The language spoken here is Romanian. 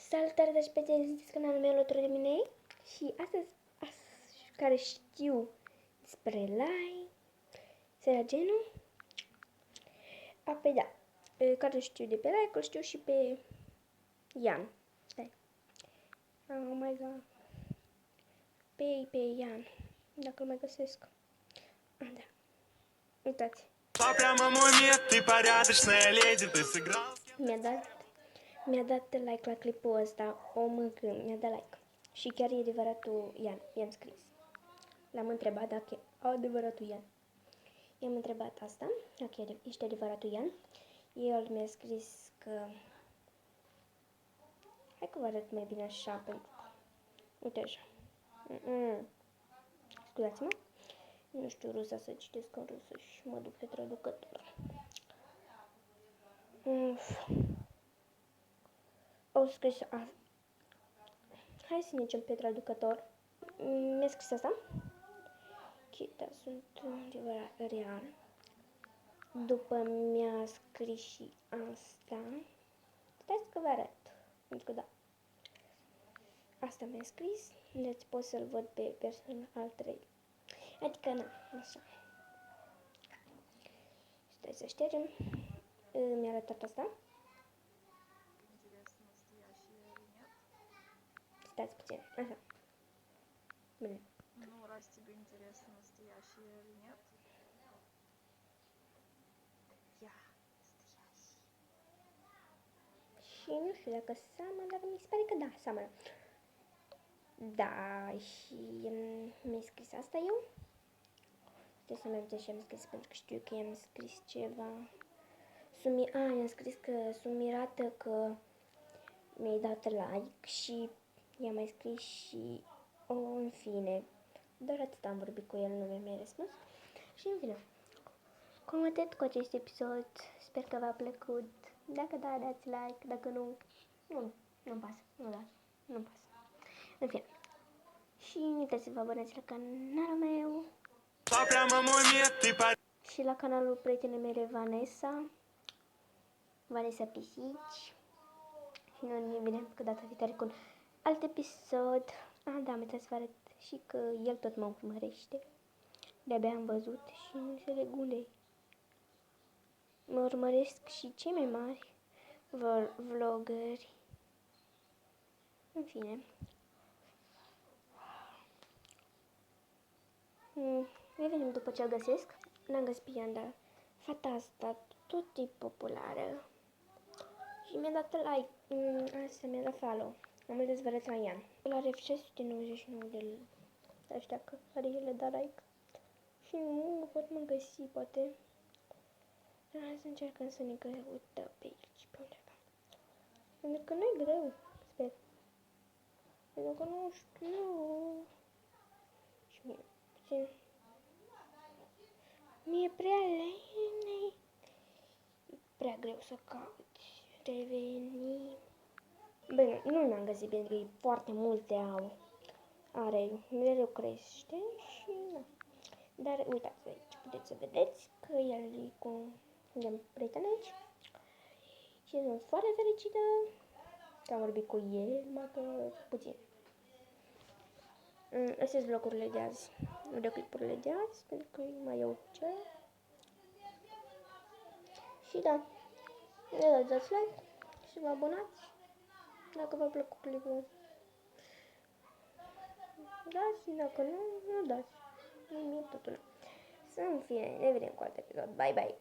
Salutare, dragi prieteni, sunteți canalul meu alături de mine și astăzi, care știu despre Lai, Seragenul, păi da, care știu de pe Lai, că știu și pe Ian. Stai. Oh my god. Pe Ian, dacă îl mai găsesc. Da. Uitați. Mi-a dat like la clipul ăsta, o mâncând, mi-a dat like. Și chiar e adevăratul Ian, i-am scris. L-am întrebat dacă e adevăratul Ian. I-am întrebat asta, dacă ești adevăratul Ian. El mi-a scris că... Hai că vă arăt mai bine așa, pentru că... Uite așa. Scuzați-mă. Nu știu rusa să citesc în rusă și mă duc pe traducător. O scris asta. Hai să ne zicem pe traducător. Mi-a scris asta. Da, sunt adevărat real. După mi-a scris și asta. Stai că vă arăt. Pentru că da. Asta mi-a scris. Deci pot să-l văd pe persoana al 3. Adică na, așa. Stai să ștergem. Mi-a arătat asta. Stați puțin, așa. Bine. Ну, раз тебе интересно, настоящий или нет. Я настоящий. Și nu știu dacă seamănă, dar mi se pare că da, seamănă. Da, și mi-a scris asta eu. Trebuie să mergem și am scris pentru că știu că i-am scris ceva. I-am scris că sunt mirată că mi-ai dat like și i-am mai scris și în fine. Doar atât am vorbit cu el, nu mi-a mai răspuns. Și în fine, cam atât cu acest episod. Sper că v-a plăcut. Dacă da, dați like. Dacă nu, nu-mi pasă. Nu dați. Nu-mi pasă. În fine. Și nu uitați să vă abonați la canalul meu. Și la canalul prietenei mele Vanessa Pisici. Și noi ne vedem că data viitoare cu un alt episod. Da, am uitat să vă arăt și că el tot mă urmărește. De-abia am văzut și nu înțeleg unde. Mă urmăresc și cei mai mari vloggeri. În fine. Ne vedem după ce-l găsesc. N-am găsit pe Ian, dar fata asta tot e populară. Și mi-a dat like. Asta mi-a dat follow. Am dezvărat la Ian. Îl are 699 de ăștia care le da like. Și nu pot mă găsi, poate. Hai să încercăm să ne căutăm pe aici, pe undeva. Pentru că nu e greu, sper. Pentru că nu știu. Și mi-e prea lene. E prea greu să cauți. Reveni. Bine, nu l-am găsit pentru că e foarte multe are, mereu crește și na. Dar uitați aici, puteți să vedeți că el e cu prieten aici. Și sunt foarte fericită că am vorbit cu el, măcar puțin. Astea sunt vlogurile de azi, videoclipurile de azi, pentru că mai eu ce. Și da, ne dați like și vă abonați dacă v-a plăcut clipul. Dați, dacă nu, nu dați. Nimic, totul. Să în fine, ne vedem cu alt episod. Bye, bye!